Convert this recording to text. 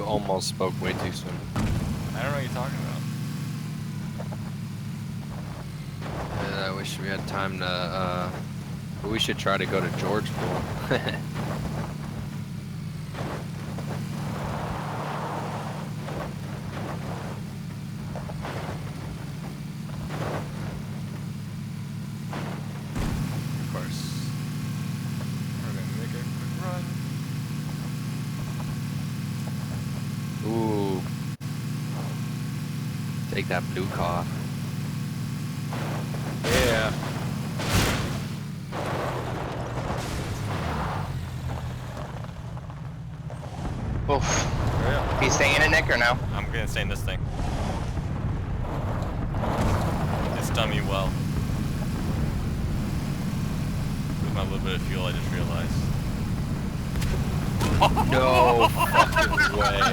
almost spoke way too soon. I don't know what you're talking about. I wish we had time to, but we should try to go to Georgetown. Of course. We're gonna make a quick run. Ooh. Take that blue car. Yeah. Oof. Yeah. He's staying in it, Nick, or no? I'm gonna stay in this thing. It's done me well. With my little bit of fuel, I just realized. No fucking way.